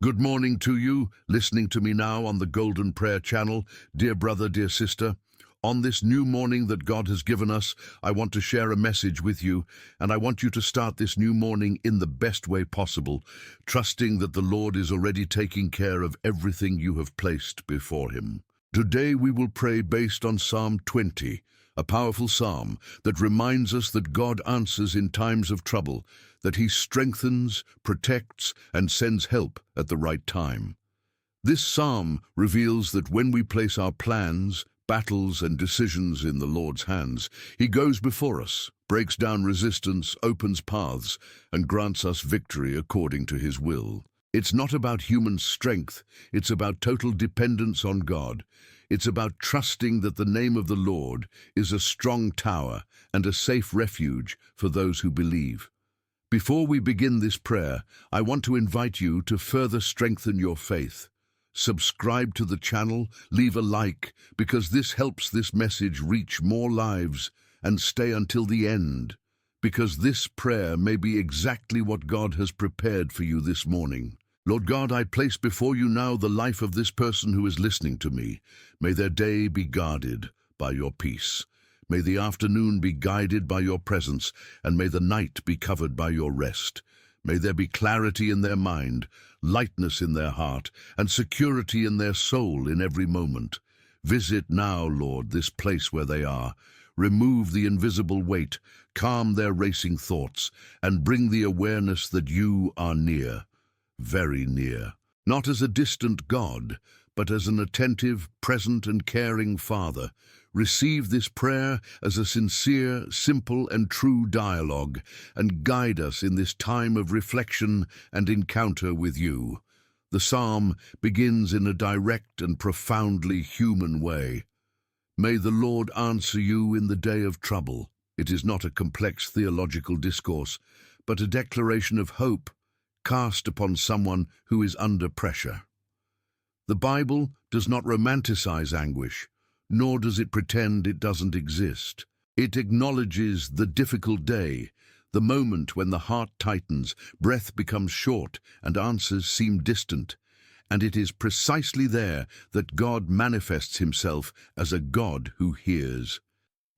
Good morning to you, listening to me now on the Golden Prayer Channel. Dear brother, dear sister, on this new morning that God has given us, I want to share a message with you, and I want you to start this new morning in the best way possible, trusting that the Lord is already taking care of everything you have placed before Him. Today we will pray based on Psalm 20, a powerful psalm that reminds us that God answers in times of trouble, that He strengthens, protects, and sends help at the right time. This psalm reveals that when we place our plans, battles, and decisions in the Lord's hands, He goes before us, breaks down resistance, opens paths, and grants us victory according to His will. It's not about human strength, it's about total dependence on God. It's about trusting that the name of the Lord is a strong tower and a safe refuge for those who believe. Before we begin this prayer, I want to invite you to further strengthen your faith. Subscribe to the channel, leave a like, because this helps this message reach more lives, and stay until the end, because this prayer may be exactly what God has prepared for you this morning. Lord God, I place before you now the life of this person who is listening to me. May their day be guarded by your peace. May the afternoon be guided by your presence, and may the night be covered by your rest. May there be clarity in their mind, lightness in their heart, and security in their soul in every moment. Visit now, Lord, this place where they are. Remove the invisible weight, calm their racing thoughts, and bring the awareness that you are near. Very near, not as a distant God, but as an attentive, present, and caring Father. Receive this prayer as a sincere, simple, and true dialogue, and guide us in this time of reflection and encounter with you. The psalm begins in a direct and profoundly human way. May the Lord answer you in the day of trouble. It is not a complex theological discourse, but a declaration of hope cast upon someone who is under pressure. The Bible does not romanticize anguish, nor does it pretend it doesn't exist. It acknowledges the difficult day, the moment when the heart tightens, breath becomes short, and answers seem distant. And it is precisely there that God manifests Himself as a God who hears.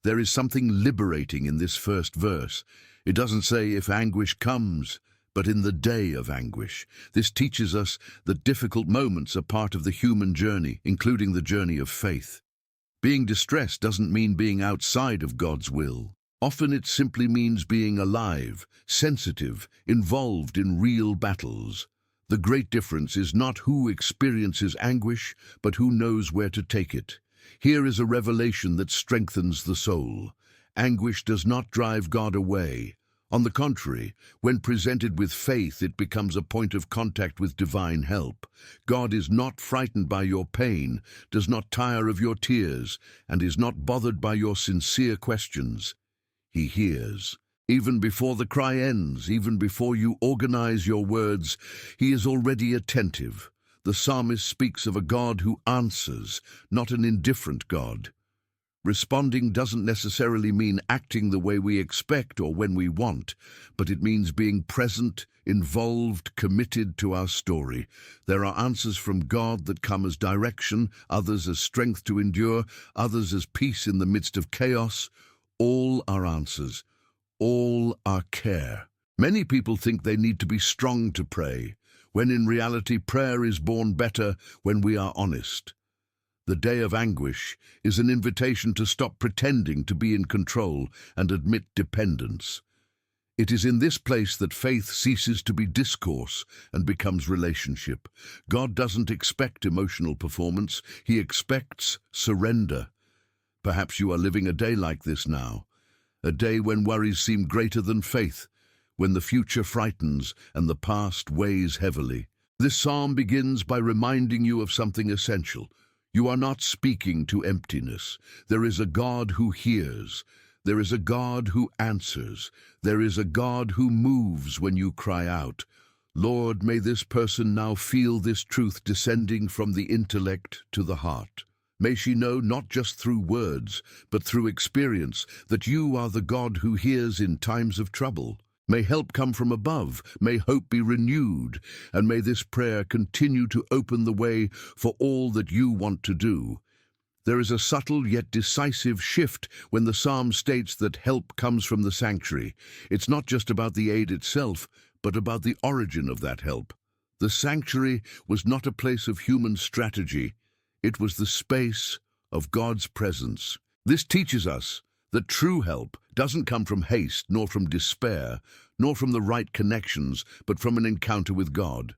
There is something liberating in this first verse. It doesn't say if anguish comes, but in the day of anguish. This teaches us that difficult moments are part of the human journey, including the journey of faith. Being distressed doesn't mean being outside of God's will. Often it simply means being alive, sensitive, involved in real battles. The great difference is not who experiences anguish, but who knows where to take it. Here is a revelation that strengthens the soul. Anguish does not drive God away. On the contrary, when presented with faith, it becomes a point of contact with divine help. God is not frightened by your pain, does not tire of your tears, and is not bothered by your sincere questions. He hears. Even before the cry ends, even before you organize your words, He is already attentive. The psalmist speaks of a God who answers, not an indifferent God. Responding doesn't necessarily mean acting the way we expect or when we want, but it means being present, involved, committed to our story. There are answers from God that come as direction, others as strength to endure, others as peace in the midst of chaos. All are answers. All are care. Many people think they need to be strong to pray, when in reality prayer is born better when we are honest. The day of anguish is an invitation to stop pretending to be in control and admit dependence. It is in this place that faith ceases to be discourse and becomes relationship. God doesn't expect emotional performance, He expects surrender. Perhaps you are living a day like this now, a day when worries seem greater than faith, when the future frightens and the past weighs heavily. This psalm begins by reminding you of something essential. You are not speaking to emptiness. There is a God who hears. There is a God who answers. There is a God who moves when you cry out. Lord, may this person now feel this truth descending from the intellect to the heart. May she know not just through words, but through experience, that you are the God who hears in times of trouble. May help come from above, may hope be renewed, and may this prayer continue to open the way for all that you want to do. There is a subtle yet decisive shift when the psalm states that help comes from the sanctuary. It's not just about the aid itself, but about the origin of that help. The sanctuary was not a place of human strategy. It was the space of God's presence. This teaches us that true help doesn't come from haste, nor from despair, nor from the right connections, but from an encounter with God.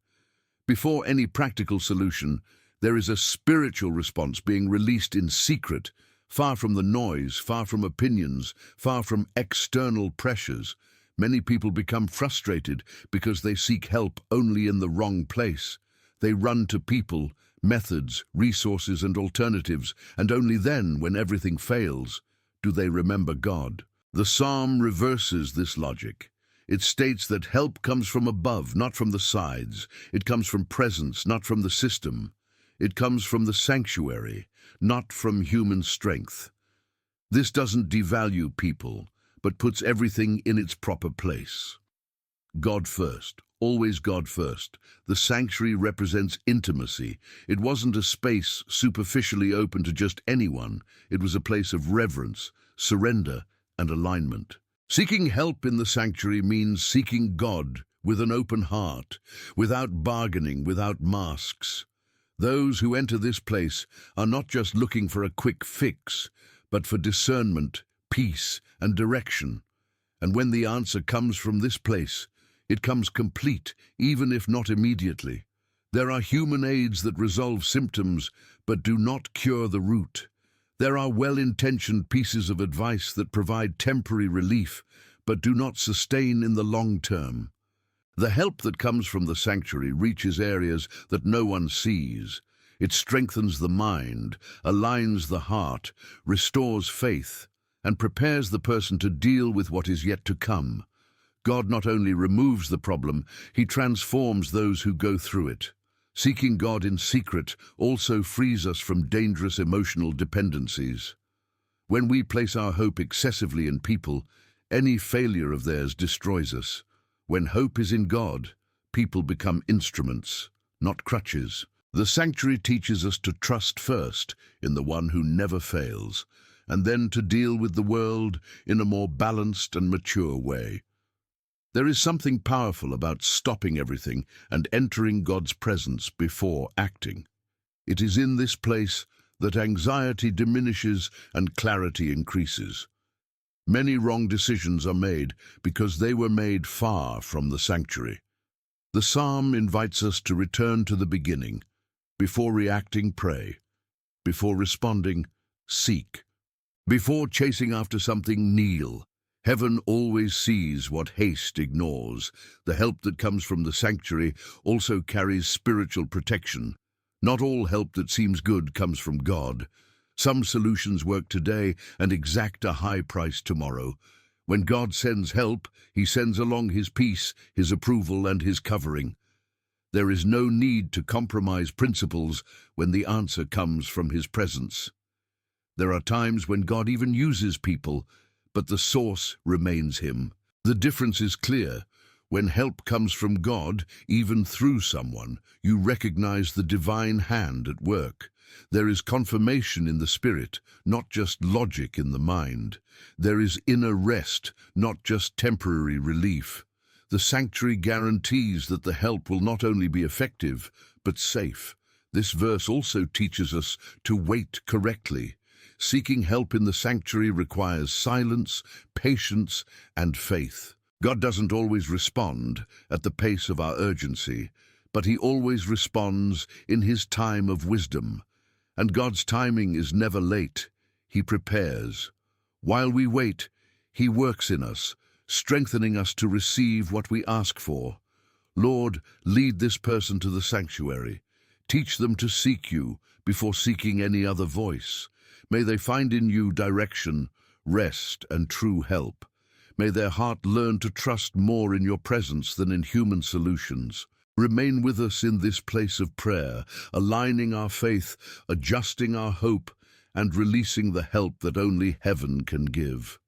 Before any practical solution, there is a spiritual response being released in secret, far from the noise, far from opinions, far from external pressures. Many people become frustrated because they seek help only in the wrong place. They run to people, methods, resources, and alternatives, and only then, when everything fails, do they remember God. The psalm reverses this logic. It states that help comes from above, not from the sides. It comes from presence, not from the system. It comes from the sanctuary, not from human strength. This doesn't devalue people, but puts everything in its proper place. God first, always God first. The sanctuary represents intimacy. It wasn't a space superficially open to just anyone. It was a place of reverence, surrender, and alignment. Seeking help in the sanctuary means seeking God with an open heart, without bargaining, without masks. Those who enter this place are not just looking for a quick fix, but for discernment, peace, and direction. And when the answer comes from this place, it comes complete, even if not immediately. There are human aids that resolve symptoms, but do not cure the root. There are well-intentioned pieces of advice that provide temporary relief, but do not sustain in the long term. The help that comes from the sanctuary reaches areas that no one sees. It strengthens the mind, aligns the heart, restores faith, and prepares the person to deal with what is yet to come. God not only removes the problem, He transforms those who go through it. Seeking God in secret also frees us from dangerous emotional dependencies. When we place our hope excessively in people, any failure of theirs destroys us. When hope is in God, people become instruments, not crutches. The sanctuary teaches us to trust first in the one who never fails, and then to deal with the world in a more balanced and mature way. There is something powerful about stopping everything and entering God's presence before acting. It is in this place that anxiety diminishes and clarity increases. Many wrong decisions are made because they were made far from the sanctuary. The psalm invites us to return to the beginning. Before reacting, pray. Before responding, seek. Before chasing after something, kneel. Heaven always sees what haste ignores. The help that comes from the sanctuary also carries spiritual protection. Not all help that seems good comes from God. Some solutions work today and exact a high price tomorrow. When God sends help, He sends along His peace, His approval, and His covering. There is no need to compromise principles when the answer comes from His presence. There are times when God even uses people, but the source remains Him. The difference is clear. When help comes from God, even through someone, you recognize the divine hand at work. There is confirmation in the spirit, not just logic in the mind. There is inner rest, not just temporary relief. The sanctuary guarantees that the help will not only be effective, but safe. This verse also teaches us to wait correctly. Seeking help in the sanctuary requires silence, patience, and faith. God doesn't always respond at the pace of our urgency, but He always responds in His time of wisdom. And God's timing is never late. He prepares. While we wait, He works in us, strengthening us to receive what we ask for. Lord, lead this person to the sanctuary. Teach them to seek You before seeking any other voice. May they find in You direction, rest, and true help. May their heart learn to trust more in Your presence than in human solutions. Remain with us in this place of prayer, aligning our faith, adjusting our hope, and releasing the help that only heaven can give.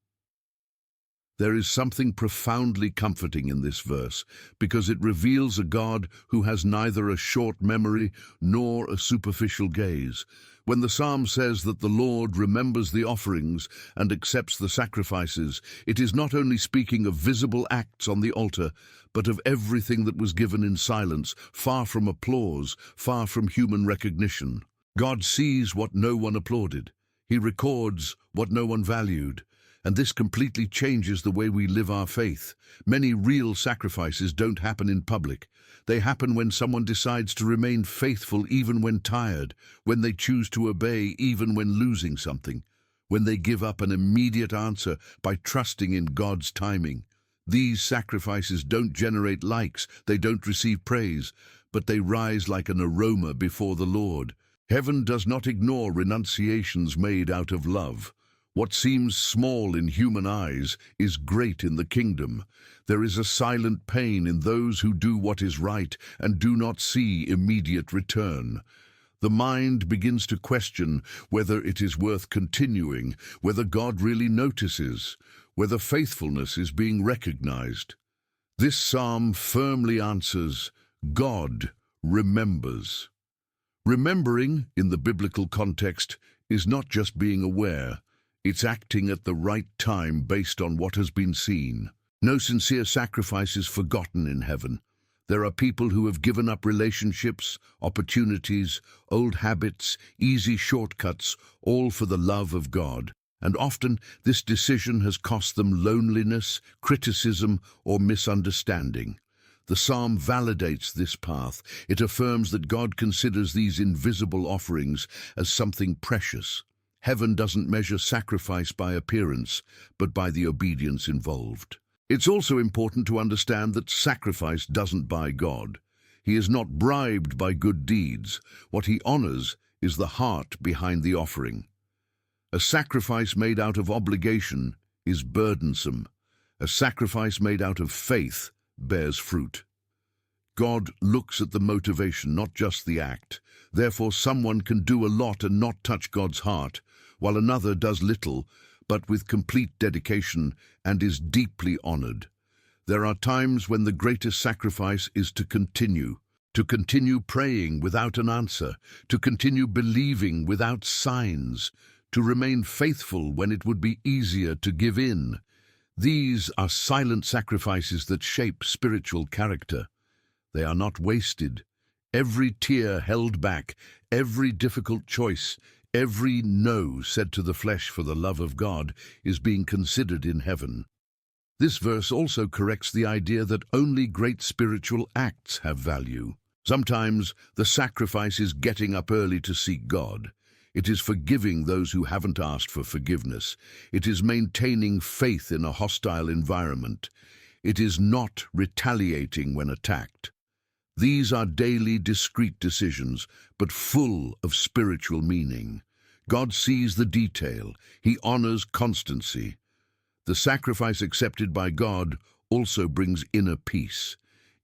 There is something profoundly comforting in this verse, because it reveals a God who has neither a short memory nor a superficial gaze. When the psalm says that the Lord remembers the offerings and accepts the sacrifices, it is not only speaking of visible acts on the altar, but of everything that was given in silence, far from applause, far from human recognition. God sees what no one applauded. He records what no one valued. And this completely changes the way we live our faith. Many real sacrifices don't happen in public. They happen when someone decides to remain faithful even when tired, when they choose to obey even when losing something, when they give up an immediate answer by trusting in God's timing. These sacrifices don't generate likes, they don't receive praise, but they rise like an aroma before the Lord. Heaven does not ignore renunciations made out of love. What seems small in human eyes is great in the kingdom. There is a silent pain in those who do what is right and do not see immediate return. The mind begins to question whether it is worth continuing, whether God really notices, whether faithfulness is being recognized. This psalm firmly answers, God remembers. Remembering, in the biblical context, is not just being aware. It's acting at the right time based on what has been seen. No sincere sacrifice is forgotten in heaven. There are people who have given up relationships, opportunities, old habits, easy shortcuts, all for the love of God. And often this decision has cost them loneliness, criticism, or misunderstanding. The psalm validates this path. It affirms that God considers these invisible offerings as something precious. Heaven doesn't measure sacrifice by appearance, but by the obedience involved. It's also important to understand that sacrifice doesn't buy God. He is not bribed by good deeds. What he honors is the heart behind the offering. A sacrifice made out of obligation is burdensome. A sacrifice made out of faith bears fruit. God looks at the motivation, not just the act. Therefore, someone can do a lot and not touch God's heart, while another does little, but with complete dedication and is deeply honored. There are times when the greatest sacrifice is to continue praying without an answer, to continue believing without signs, to remain faithful when it would be easier to give in. These are silent sacrifices that shape spiritual character. They are not wasted. Every tear held back, every difficult choice, every no said to the flesh for the love of God is being considered in heaven. This verse also corrects the idea that only great spiritual acts have value. Sometimes the sacrifice is getting up early to seek God. It is forgiving those who haven't asked for forgiveness. It is maintaining faith in a hostile environment. It is not retaliating when attacked. These are daily, discrete decisions, but full of spiritual meaning. God sees the detail. He honors constancy. The sacrifice accepted by God also brings inner peace.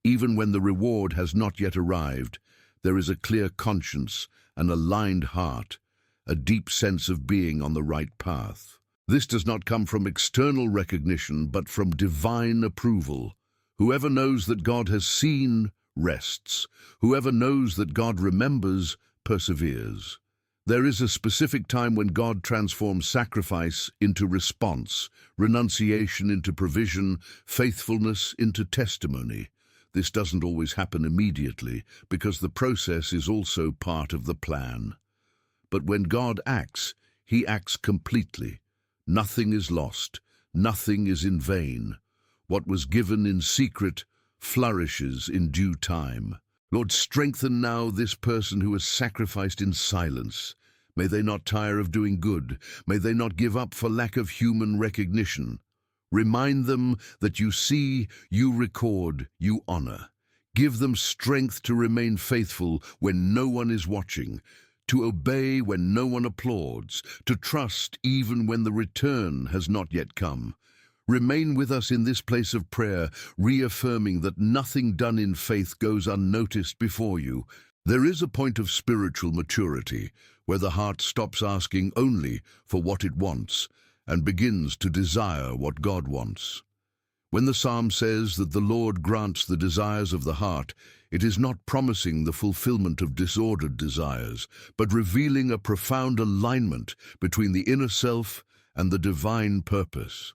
Even when the reward has not yet arrived, there is a clear conscience, an aligned heart, a deep sense of being on the right path. This does not come from external recognition, but from divine approval. Whoever knows that God has seen, rests. Whoever knows that God remembers, perseveres. There is a specific time when God transforms sacrifice into response, renunciation into provision, faithfulness into testimony. This doesn't always happen immediately, because the process is also part of the plan. But when God acts, he acts completely. Nothing is lost. Nothing is in vain. What was given in secret flourishes in due time. Lord, strengthen now this person who has sacrificed in silence. May they not tire of doing good. May they not give up for lack of human recognition. Remind them that you see, you record, you honor. Give them strength to remain faithful when no one is watching, to obey when no one applauds, to trust even when the return has not yet come. Remain with us in this place of prayer, reaffirming that nothing done in faith goes unnoticed before you. There is a point of spiritual maturity where the heart stops asking only for what it wants and begins to desire what God wants. When the psalm says that the Lord grants the desires of the heart, it is not promising the fulfillment of disordered desires, but revealing a profound alignment between the inner self and the divine purpose.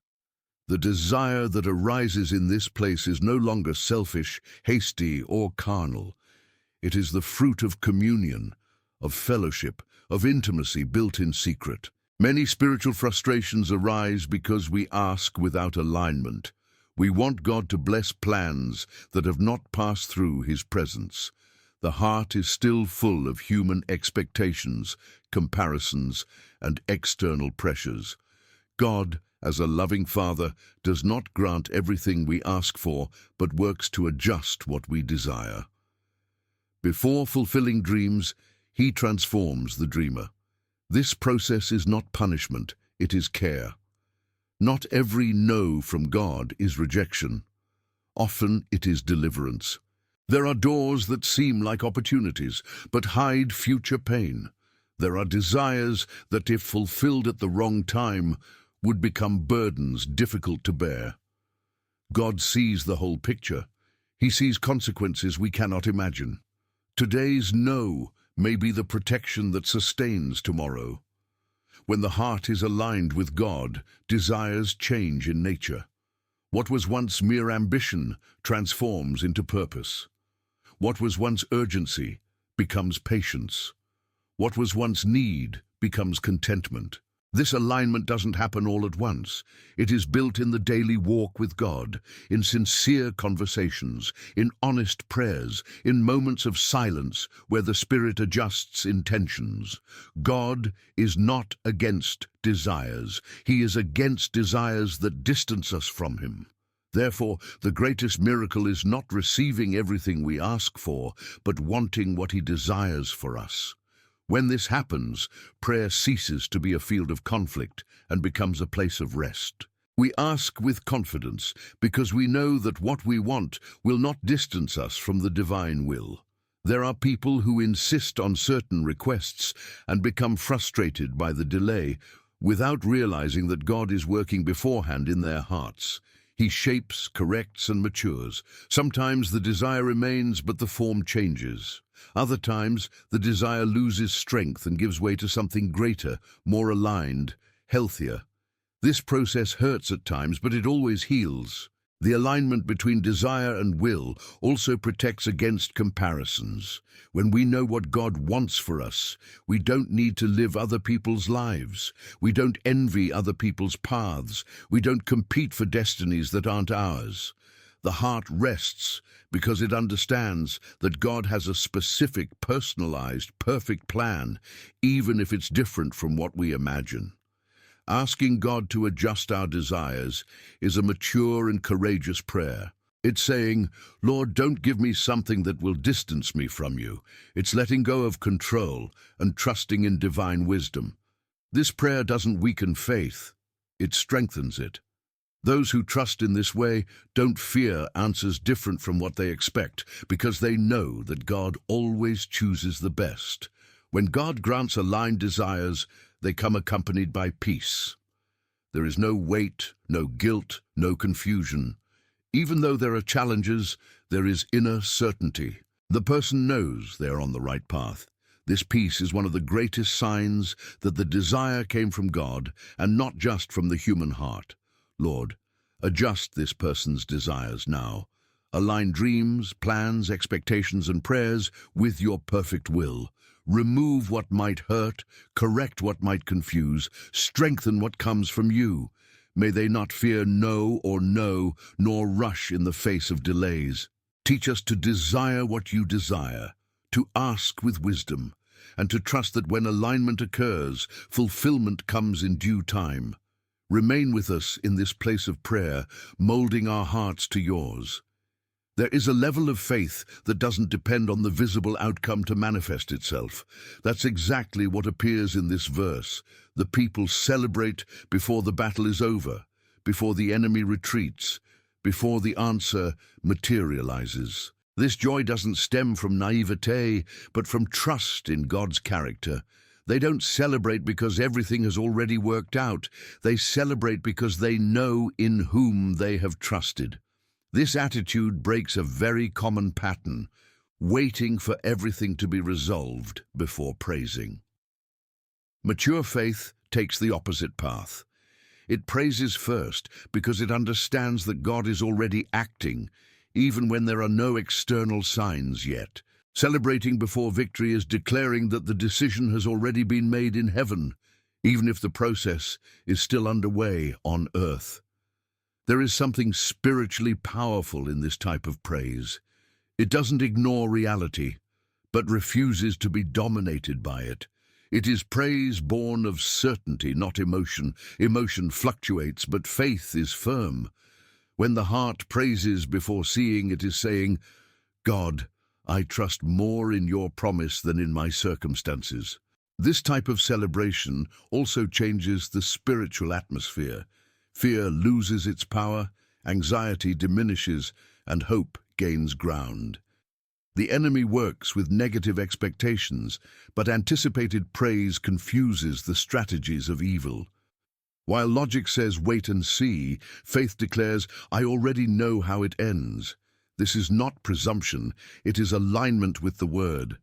The desire that arises in this place is no longer selfish, hasty, or carnal. It is the fruit of communion, of fellowship, of intimacy built in secret. Many spiritual frustrations arise because we ask without alignment. We want God to bless plans that have not passed through His presence. The heart is still full of human expectations, comparisons, and external pressures. God, as a loving Father, does not grant everything we ask for, but works to adjust what we desire. Before fulfilling dreams, He transforms the dreamer. This process is not punishment, it is care. Not every no from God is rejection. Often it is deliverance. There are doors that seem like opportunities, but hide future pain. There are desires that, if fulfilled at the wrong time, would become burdens difficult to bear. God sees the whole picture. He sees consequences we cannot imagine. Today's no may be the protection that sustains tomorrow. When the heart is aligned with God, desires change in nature. What was once mere ambition transforms into purpose. What was once urgency becomes patience. What was once need becomes contentment. This alignment doesn't happen all at once. It is built in the daily walk with God, in sincere conversations, in honest prayers, in moments of silence where the Spirit adjusts intentions. God is not against desires. He is against desires that distance us from Him. Therefore, the greatest miracle is not receiving everything we ask for, but wanting what He desires for us. When this happens, prayer ceases to be a field of conflict and becomes a place of rest. We ask with confidence because we know that what we want will not distance us from the divine will. There are people who insist on certain requests and become frustrated by the delay without realizing that God is working beforehand in their hearts. He shapes, corrects, and matures. Sometimes the desire remains, but the form changes. Other times, the desire loses strength and gives way to something greater, more aligned, healthier. This process hurts at times, but it always heals. The alignment between desire and will also protects against comparisons. When we know what God wants for us, we don't need to live other people's lives. We don't envy other people's paths. We don't compete for destinies that aren't ours. The heart rests because it understands that God has a specific, personalized, perfect plan, even if it's different from what we imagine. Asking God to adjust our desires is a mature and courageous prayer. It's saying, Lord, don't give me something that will distance me from you. It's letting go of control and trusting in divine wisdom. This prayer doesn't weaken faith, it strengthens it. Those who trust in this way don't fear answers different from what they expect, because they know that God always chooses the best. When God grants aligned desires, they come accompanied by peace. There is no weight, no guilt, no confusion. Even though there are challenges, there is inner certainty. The person knows they are on the right path. This peace is one of the greatest signs that the desire came from God and not just from the human heart. Lord, adjust this person's desires now. Align dreams, plans, expectations, and prayers with your perfect will. Remove what might hurt, correct what might confuse, strengthen what comes from you. May they not fear no, nor rush in the face of delays. Teach us to desire what you desire, to ask with wisdom, and to trust that when alignment occurs, fulfillment comes in due time. Remain with us in this place of prayer, molding our hearts to yours. There is a level of faith that doesn't depend on the visible outcome to manifest itself. That's exactly what appears in this verse. The people celebrate before the battle is over, before the enemy retreats, before the answer materializes. This joy doesn't stem from naivete, but from trust in God's character. They don't celebrate because everything has already worked out. They celebrate because they know in whom they have trusted. This attitude breaks a very common pattern, waiting for everything to be resolved before praising. Mature faith takes the opposite path. It praises first because it understands that God is already acting, even when there are no external signs yet. Celebrating before victory is declaring that the decision has already been made in heaven, even if the process is still underway on earth. There is something spiritually powerful in this type of praise. It doesn't ignore reality, but refuses to be dominated by it. It is praise born of certainty, not emotion. Emotion fluctuates, but faith is firm. When the heart praises before seeing, it is saying, God, I trust more in your promise than in my circumstances. This type of celebration also changes the spiritual atmosphere. Fear loses its power, anxiety diminishes, and hope gains ground. The enemy works with negative expectations, but anticipated praise confuses the strategies of evil. While logic says wait and see, faith declares, I already know how it ends. This is not presumption, it is alignment with the word.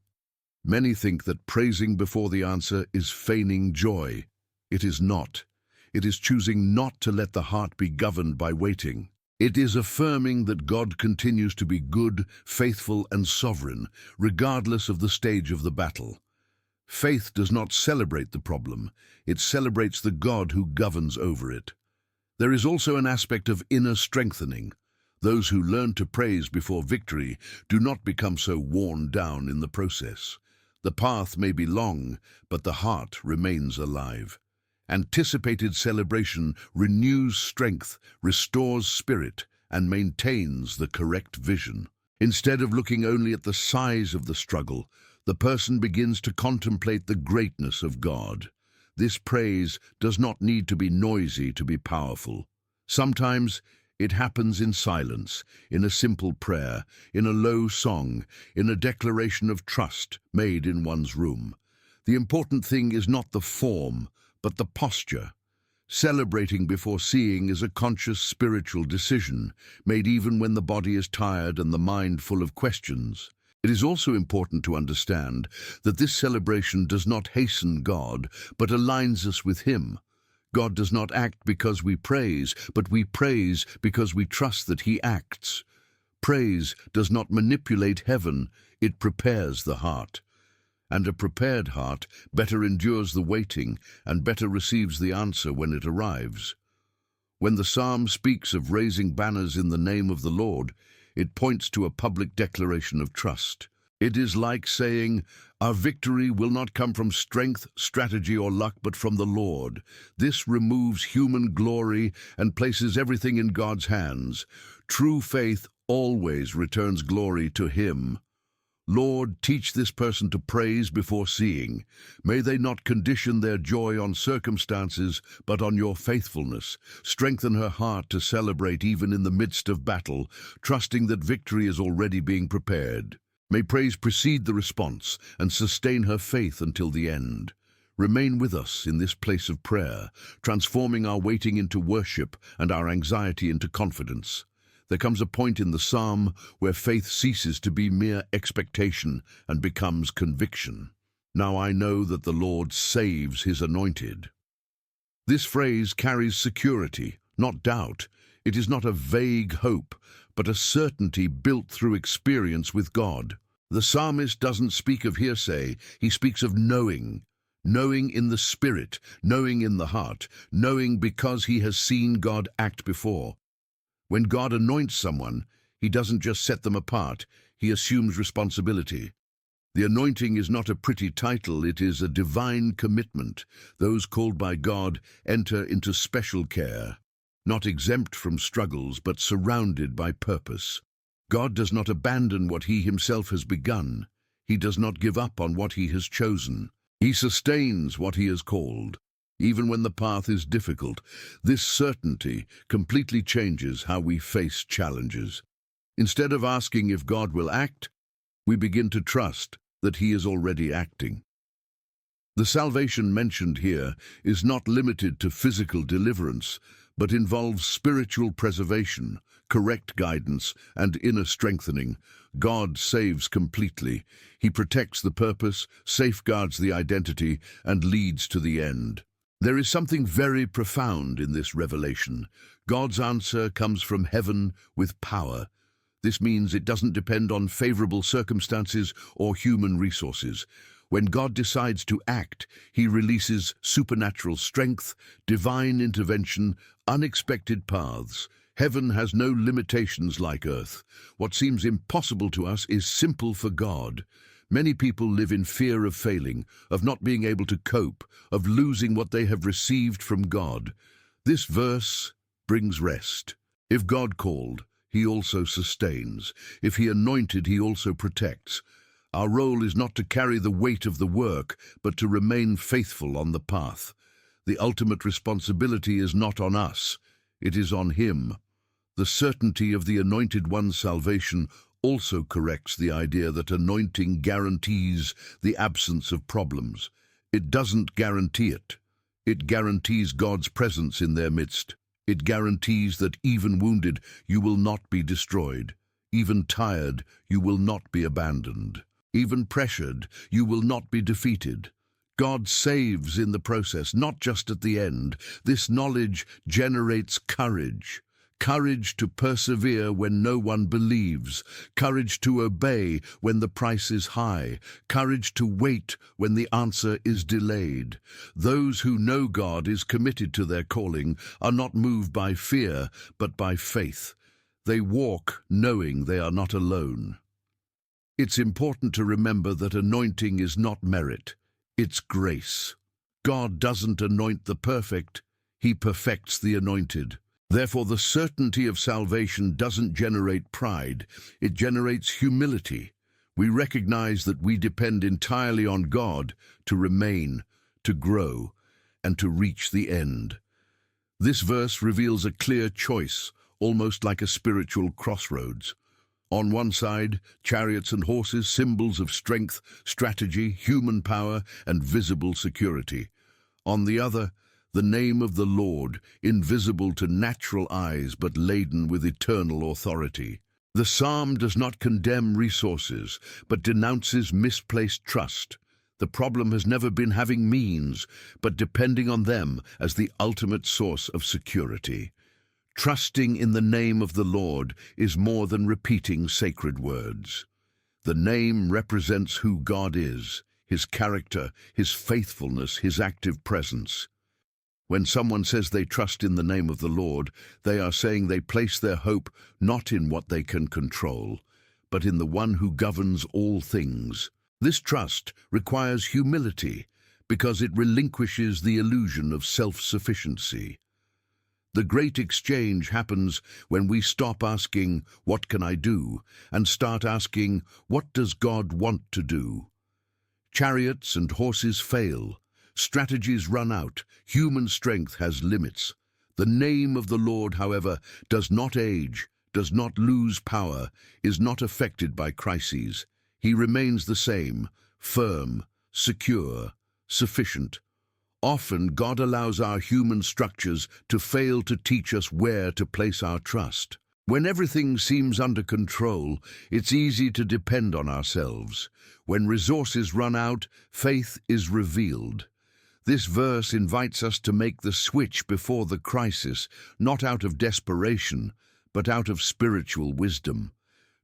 Many think that praising before the answer is feigning joy. It is not. It is choosing not to let the heart be governed by waiting. It is affirming that God continues to be good, faithful, and sovereign, regardless of the stage of the battle. Faith does not celebrate the problem, it celebrates the God who governs over it. There is also an aspect of inner strengthening. Those who learn to praise before victory do not become so worn down in the process. The path may be long, but the heart remains alive. Anticipated celebration renews strength, restores spirit, and maintains the correct vision. Instead of looking only at the size of the struggle, the person begins to contemplate the greatness of God. This praise does not need to be noisy to be powerful. Sometimes it happens in silence, in a simple prayer, in a low song, in a declaration of trust made in one's room. The important thing is not the form, but the posture. Celebrating before seeing is a conscious spiritual decision, made even when the body is tired and the mind full of questions. It is also important to understand that this celebration does not hasten God, but aligns us with Him. God does not act because we praise, but we praise because we trust that He acts. Praise does not manipulate heaven, it prepares the heart. And a prepared heart better endures the waiting and better receives the answer when it arrives. When the psalm speaks of raising banners in the name of the Lord, it points to a public declaration of trust. It is like saying, our victory will not come from strength, strategy, or luck, but from the Lord. This removes human glory and places everything in God's hands. True faith always returns glory to Him. Lord, teach this person to praise before seeing. May they not condition their joy on circumstances, but on your faithfulness. Strengthen her heart to celebrate even in the midst of battle, trusting that victory is already being prepared. May praise precede the response and sustain her faith until the end. Remain with us in this place of prayer, transforming our waiting into worship and our anxiety into confidence. There comes a point in the psalm where faith ceases to be mere expectation and becomes conviction. Now I know that the Lord saves His anointed. This phrase carries security, not doubt. It is not a vague hope, but a certainty built through experience with God. The psalmist doesn't speak of hearsay, he speaks of knowing. Knowing in the spirit, knowing in the heart, knowing because he has seen God act before. When God anoints someone, He doesn't just set them apart, He assumes responsibility. The anointing is not a pretty title, it is a divine commitment. Those called by God enter into special care, not exempt from struggles, but surrounded by purpose. God does not abandon what He Himself has begun. He does not give up on what He has chosen. He sustains what He has called. Even when the path is difficult, this certainty completely changes how we face challenges. Instead of asking if God will act, we begin to trust that He is already acting. The salvation mentioned here is not limited to physical deliverance, but involves spiritual preservation, correct guidance, and inner strengthening. God saves completely. He protects the purpose, safeguards the identity, and leads to the end. There is something very profound in this revelation. God's answer comes from heaven with power. This means it doesn't depend on favorable circumstances or human resources. When God decides to act, he releases supernatural strength, divine intervention, unexpected paths. Heaven has no limitations like earth. What seems impossible to us is simple for God. Many people live in fear of failing, of not being able to cope, of losing what they have received from God. This verse brings rest. If God called, he also sustains. If he anointed, he also protects. Our role is not to carry the weight of the work, but to remain faithful on the path. The ultimate responsibility is not on us, it is on him. The certainty of the Anointed One's salvation also corrects the idea that anointing guarantees the absence of problems. It doesn't guarantee it. It guarantees God's presence in their midst. It guarantees that even wounded, you will not be destroyed. Even tired, you will not be abandoned. Even pressured, you will not be defeated. God saves in the process, not just at the end. This knowledge generates courage. Courage to persevere when no one believes. Courage to obey when the price is high. Courage to wait when the answer is delayed. Those who know God is committed to their calling are not moved by fear, but by faith. They walk knowing they are not alone. It's important to remember that anointing is not merit, it's grace. God doesn't anoint the perfect, he perfects the anointed. Therefore, the certainty of salvation doesn't generate pride, it generates humility. We recognize that we depend entirely on God to remain, to grow, and to reach the end. This verse reveals a clear choice, almost like a spiritual crossroads. On one side, chariots and horses, symbols of strength, strategy, human power, and visible security. On the other, the name of the Lord, invisible to natural eyes but laden with eternal authority. The psalm does not condemn resources, but denounces misplaced trust. The problem has never been having means, but depending on them as the ultimate source of security. Trusting in the name of the Lord is more than repeating sacred words. The name represents who God is, his character, his faithfulness, his active presence. When someone says they trust in the name of the Lord, they are saying they place their hope not in what they can control, but in the one who governs all things. This trust requires humility because it relinquishes the illusion of self-sufficiency. The great exchange happens when we stop asking, "What can I do?" and start asking, "What does God want to do?" Chariots and horses fail. Strategies run out. Human strength has limits. The name of the Lord, however, does not age, does not lose power, is not affected by crises. He remains the same, firm, secure, sufficient. Often, God allows our human structures to fail to teach us where to place our trust. When everything seems under control, it's easy to depend on ourselves. When resources run out, faith is revealed. This verse invites us to make the switch before the crisis, not out of desperation, but out of spiritual wisdom.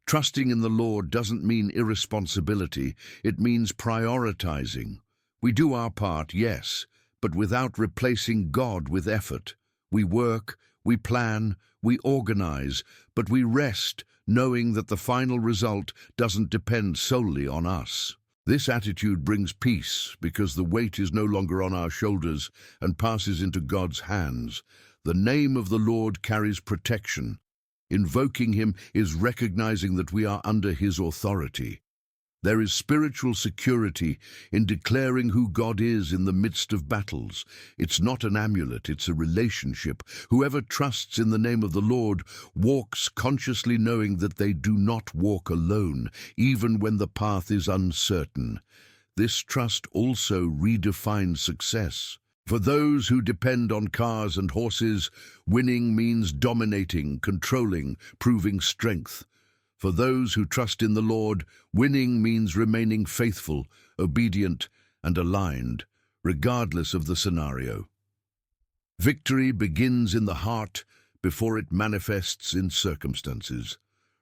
Trusting in the Lord doesn't mean irresponsibility, it means prioritizing. We do our part, yes, but without replacing God with effort. We work, we plan, we organize, but we rest, knowing that the final result doesn't depend solely on us. This attitude brings peace because the weight is no longer on our shoulders and passes into God's hands. The name of the Lord carries protection. Invoking him is recognizing that we are under his authority. There is spiritual security in declaring who God is in the midst of battles. It's not an amulet, it's a relationship. Whoever trusts in the name of the Lord walks consciously knowing that they do not walk alone, even when the path is uncertain. This trust also redefines success. For those who depend on cars and horses, winning means dominating, controlling, proving strength. For those who trust in the Lord, winning means remaining faithful, obedient, and aligned, regardless of the scenario. Victory begins in the heart before it manifests in circumstances.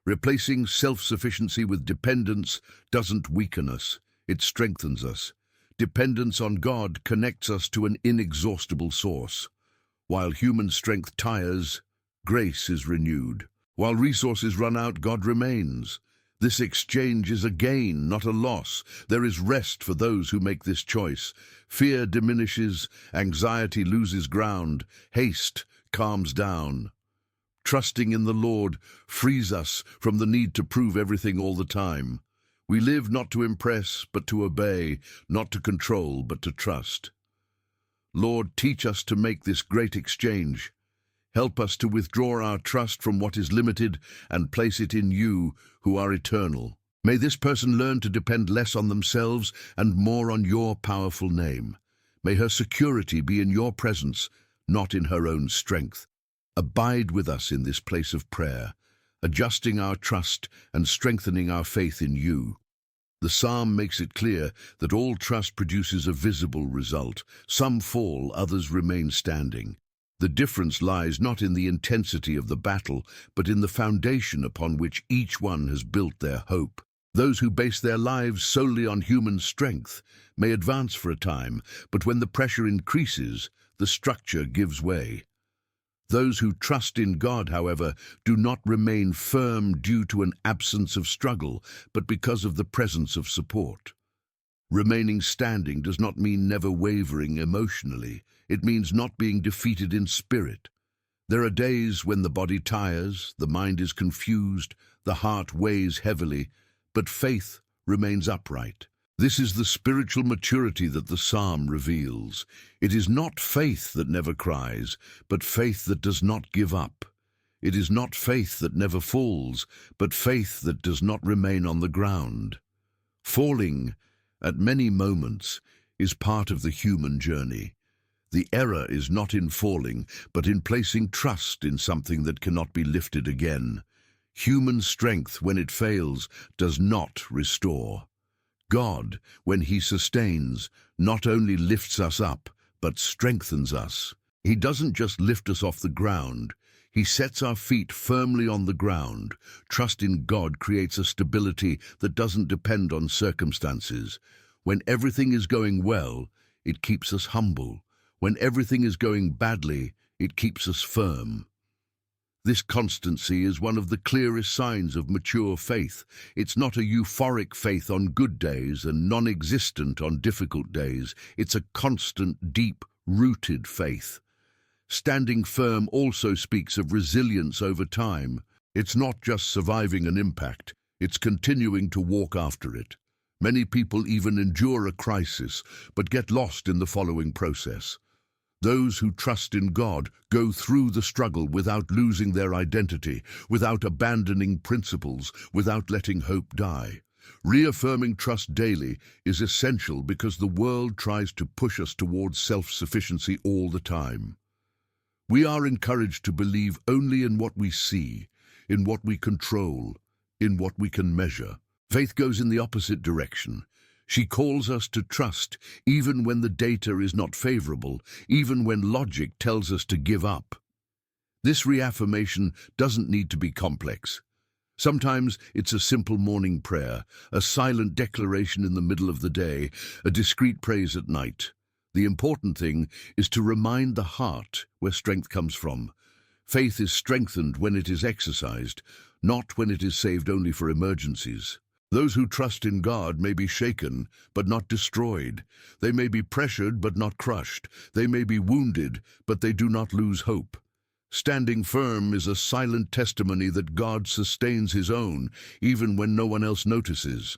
Replacing self-sufficiency with dependence doesn't weaken us, it strengthens us. Dependence on God connects us to an inexhaustible source. While human strength tires, grace is renewed. While resources run out, God remains. This exchange is a gain, not a loss. There is rest for those who make this choice. Fear diminishes, anxiety loses ground, haste calms down. Trusting in the Lord frees us from the need to prove everything all the time. We live not to impress, but to obey, not to control, but to trust. Lord, teach us to make this great exchange. Help us to withdraw our trust from what is limited and place it in you, who are eternal. May this person learn to depend less on themselves and more on your powerful name. May her security be in your presence, not in her own strength. Abide with us in this place of prayer, adjusting our trust and strengthening our faith in you. The psalm makes it clear that all trust produces a visible result. Some fall, others remain standing. The difference lies not in the intensity of the battle, but in the foundation upon which each one has built their hope. Those who base their lives solely on human strength may advance for a time, but when the pressure increases, the structure gives way. Those who trust in God, however, do not remain firm due to an absence of struggle, but because of the presence of support. Remaining standing does not mean never wavering emotionally. It means not being defeated in spirit. There are days when the body tires, the mind is confused, the heart weighs heavily, but faith remains upright. This is the spiritual maturity that the psalm reveals. It is not faith that never cries, but faith that does not give up. It is not faith that never falls, but faith that does not remain on the ground. Falling, at many moments, is part of the human journey. The error is not in falling, but in placing trust in something that cannot be lifted again. Human strength, when it fails, does not restore. God, when He sustains, not only lifts us up, but strengthens us. He doesn't just lift us off the ground. He sets our feet firmly on the ground. Trust in God creates a stability that doesn't depend on circumstances. When everything is going well, it keeps us humble. When everything is going badly, it keeps us firm. This constancy is one of the clearest signs of mature faith. It's not a euphoric faith on good days and non-existent on difficult days. It's a constant, deep-rooted faith. Standing firm also speaks of resilience over time. It's not just surviving an impact, it's continuing to walk after it. Many people even endure a crisis, but get lost in the following process. Those who trust in God go through the struggle without losing their identity, without abandoning principles, without letting hope die. Reaffirming trust daily is essential because the world tries to push us towards self-sufficiency all the time. We are encouraged to believe only in what we see, in what we control, in what we can measure. Faith goes in the opposite direction. She calls us to trust even when the data is not favorable, even when logic tells us to give up. This reaffirmation doesn't need to be complex. Sometimes it's a simple morning prayer, a silent declaration in the middle of the day, a discreet praise at night. The important thing is to remind the heart where strength comes from. Faith is strengthened when it is exercised, not when it is saved only for emergencies. Those who trust in God may be shaken, but not destroyed. They may be pressured, but not crushed. They may be wounded, but they do not lose hope. Standing firm is a silent testimony that God sustains His own, even when no one else notices.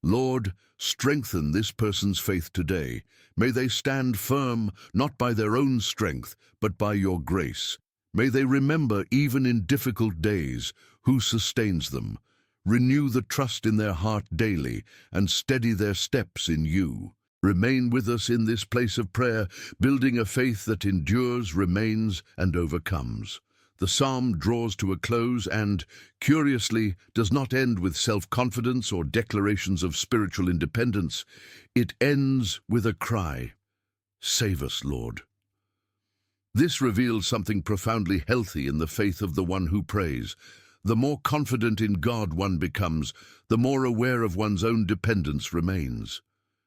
Lord, strengthen this person's faith today. May they stand firm, not by their own strength, but by your grace. May they remember, even in difficult days, who sustains them. Renew the trust in their heart daily and steady their steps in you. Remain with us in this place of prayer, building a faith that endures, remains, and overcomes. The psalm draws to a close and, curiously, does not end with self-confidence or declarations of spiritual independence. It ends with a cry, "Save us, Lord." This reveals something profoundly healthy in the faith of the one who prays. The more confident in God one becomes, the more aware of one's own dependence remains.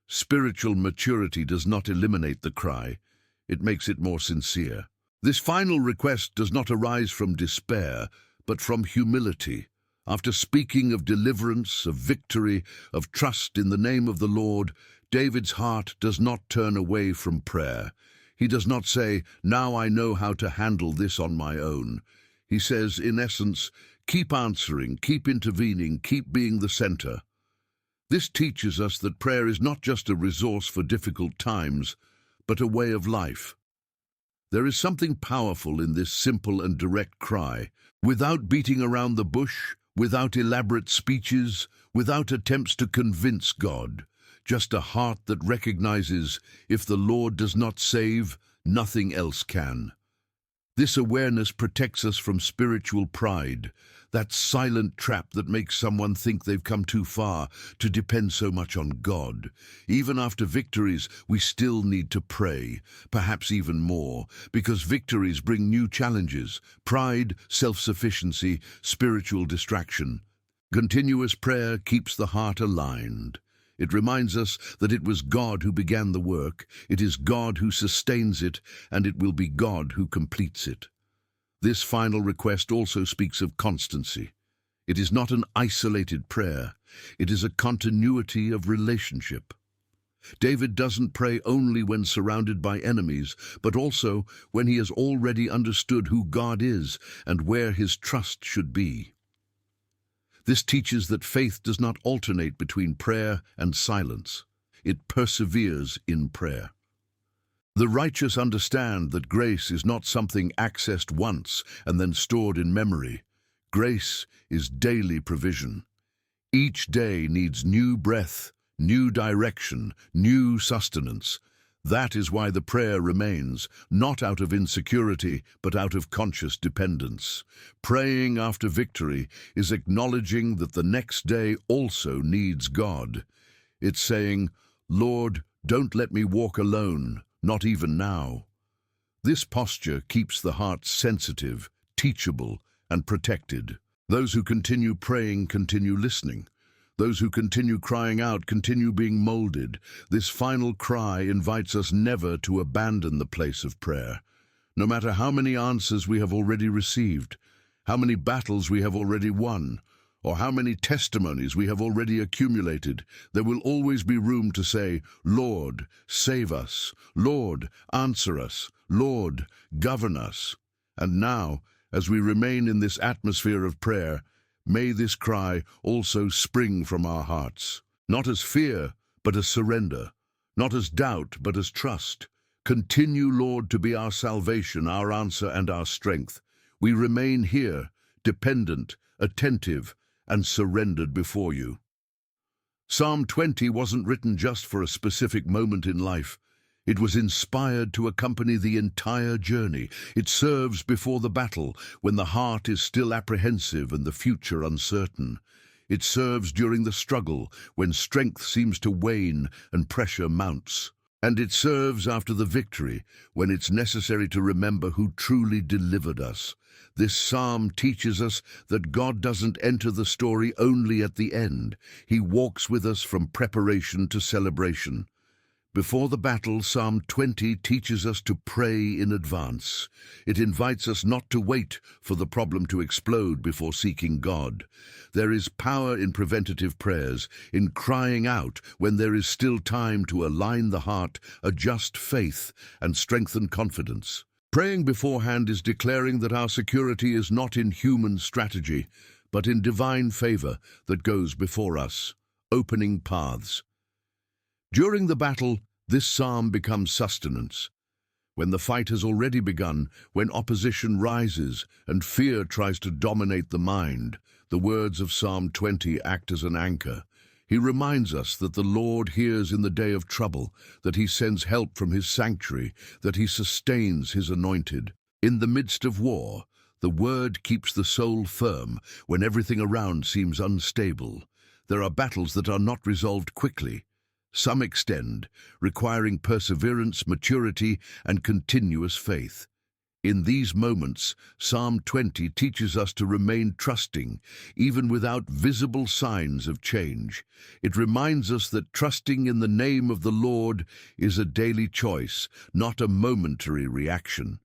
Spiritual maturity does not eliminate the cry, it makes it more sincere. This final request does not arise from despair, but from humility. After speaking of deliverance, of victory, of trust in the name of the Lord, David's heart does not turn away from prayer. He does not say, "Now I know how to handle this on my own." He says, in essence, keep answering, keep intervening, keep being the center. This teaches us that prayer is not just a resource for difficult times, but a way of life. There is something powerful in this simple and direct cry, without beating around the bush, without elaborate speeches, without attempts to convince God. Just a heart that recognizes, if the Lord does not save, nothing else can. This awareness protects us from spiritual pride, that silent trap that makes someone think they've come too far to depend so much on God. Even after victories, we still need to pray, perhaps even more, because victories bring new challenges: pride, self-sufficiency, spiritual distraction. Continuous prayer keeps the heart aligned. It reminds us that it was God who began the work, it is God who sustains it, and it will be God who completes it. This final request also speaks of constancy. It is not an isolated prayer, it is a continuity of relationship. David doesn't pray only when surrounded by enemies, but also when he has already understood who God is and where his trust should be. This teaches that faith does not alternate between prayer and silence. It perseveres in prayer. The righteous understand that grace is not something accessed once and then stored in memory. Grace is daily provision. Each day needs new breath, new direction, new sustenance. That is why the prayer remains, not out of insecurity, but out of conscious dependence. Praying after victory is acknowledging that the next day also needs God. It's saying, "Lord, don't let me walk alone, not even now." This posture keeps the heart sensitive, teachable, and protected. Those who continue praying continue listening. Those who continue crying out continue being molded. This final cry invites us never to abandon the place of prayer. No matter how many answers we have already received, how many battles we have already won, or how many testimonies we have already accumulated, there will always be room to say, "Lord, save us. Lord, answer us. Lord, govern us." And now, as we remain in this atmosphere of prayer, may this cry also spring from our hearts, not as fear, but as surrender, not as doubt, but as trust. Continue, Lord, to be our salvation, our answer, and our strength. We remain here, dependent, attentive, and surrendered before you. Psalm 20 wasn't written just for a specific moment in life. It was inspired to accompany the entire journey. It serves before the battle, when the heart is still apprehensive and the future uncertain. It serves during the struggle, when strength seems to wane and pressure mounts. And it serves after the victory, when it's necessary to remember who truly delivered us. This psalm teaches us that God doesn't enter the story only at the end. He walks with us from preparation to celebration. Before the battle, Psalm 20 teaches us to pray in advance. It invites us not to wait for the problem to explode before seeking God. There is power in preventative prayers, in crying out when there is still time to align the heart, adjust faith, and strengthen confidence. Praying beforehand is declaring that our security is not in human strategy, but in divine favor that goes before us, opening paths. During the battle, this psalm becomes sustenance. When the fight has already begun, when opposition rises and fear tries to dominate the mind, the words of Psalm 20 act as an anchor. He reminds us that the Lord hears in the day of trouble, that he sends help from his sanctuary, that he sustains his anointed. In the midst of war, the word keeps the soul firm when everything around seems unstable. There are battles that are not resolved quickly. Some extend, requiring perseverance, maturity, and continuous faith. In these moments, Psalm 20 teaches us to remain trusting, even without visible signs of change. It reminds us that trusting in the name of the Lord is a daily choice, not a momentary reaction.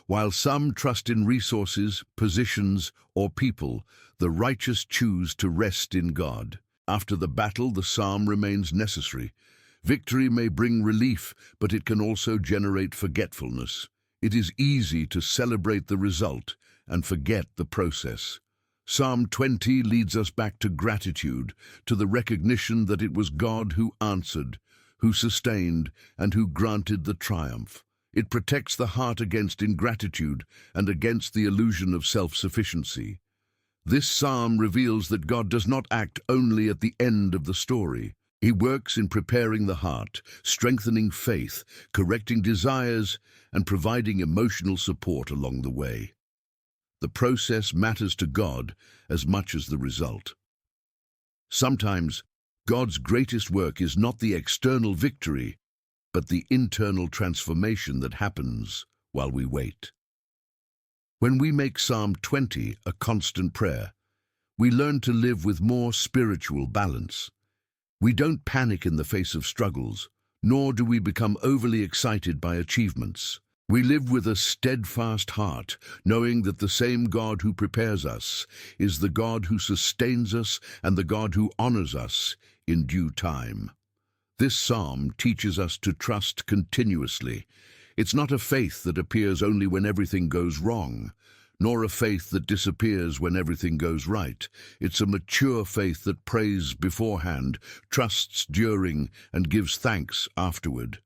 While some trust in resources, positions, or people, the righteous choose to rest in God. After the battle, the psalm remains necessary. Victory may bring relief, but it can also generate forgetfulness. It is easy to celebrate the result and forget the process. Psalm 20 leads us back to gratitude, to the recognition that it was God who answered, who sustained, and who granted the triumph. It protects the heart against ingratitude and against the illusion of self-sufficiency. This psalm reveals that God does not act only at the end of the story. He works in preparing the heart, strengthening faith, correcting desires, and providing emotional support along the way. The process matters to God as much as the result. Sometimes, God's greatest work is not the external victory, but the internal transformation that happens while we wait. When we make Psalm 20 a constant prayer, we learn to live with more spiritual balance. We don't panic in the face of struggles, nor do we become overly excited by achievements. We live with a steadfast heart, knowing that the same God who prepares us is the God who sustains us and the God who honors us in due time. This psalm teaches us to trust continuously. It's not a faith that appears only when everything goes wrong, nor a faith that disappears when everything goes right. It's a mature faith that prays beforehand, trusts during, and gives thanks afterward.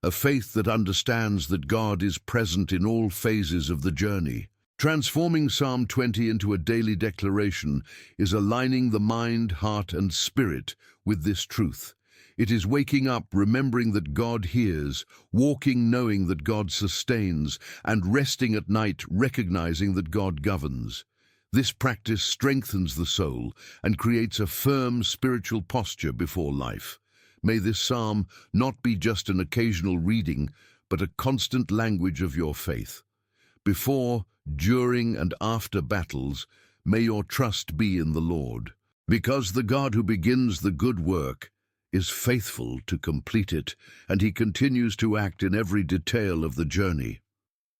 A faith that understands that God is present in all phases of the journey. Transforming Psalm 20 into a daily declaration is aligning the mind, heart, and spirit with this truth. It is waking up remembering that God hears, walking knowing that God sustains, and resting at night recognizing that God governs. This practice strengthens the soul and creates a firm spiritual posture before life. May this psalm not be just an occasional reading, but a constant language of your faith. Before, during, and after battles, may your trust be in the Lord. Because the God who begins the good work is faithful to complete it, and he continues to act in every detail of the journey.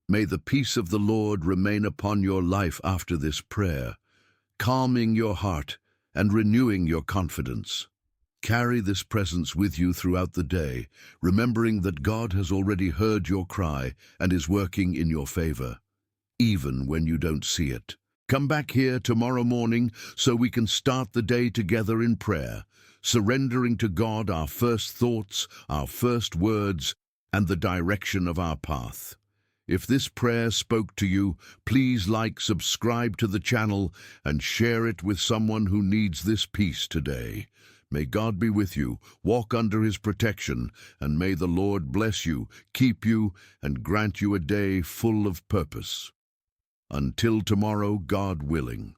May the peace of the Lord remain upon your life after this prayer, calming your heart and renewing your confidence. Carry this presence with you throughout the day, remembering that God has already heard your cry and is working in your favor, even when you don't see it. Come back here tomorrow morning so we can start the day together in prayer, surrendering to God our first thoughts, our first words, and the direction of our path. If this prayer spoke to you, please like, subscribe to the channel, and share it with someone who needs this peace today. May God be with you, walk under his protection, and may the Lord bless you, keep you, and grant you a day full of purpose. Until tomorrow, God willing.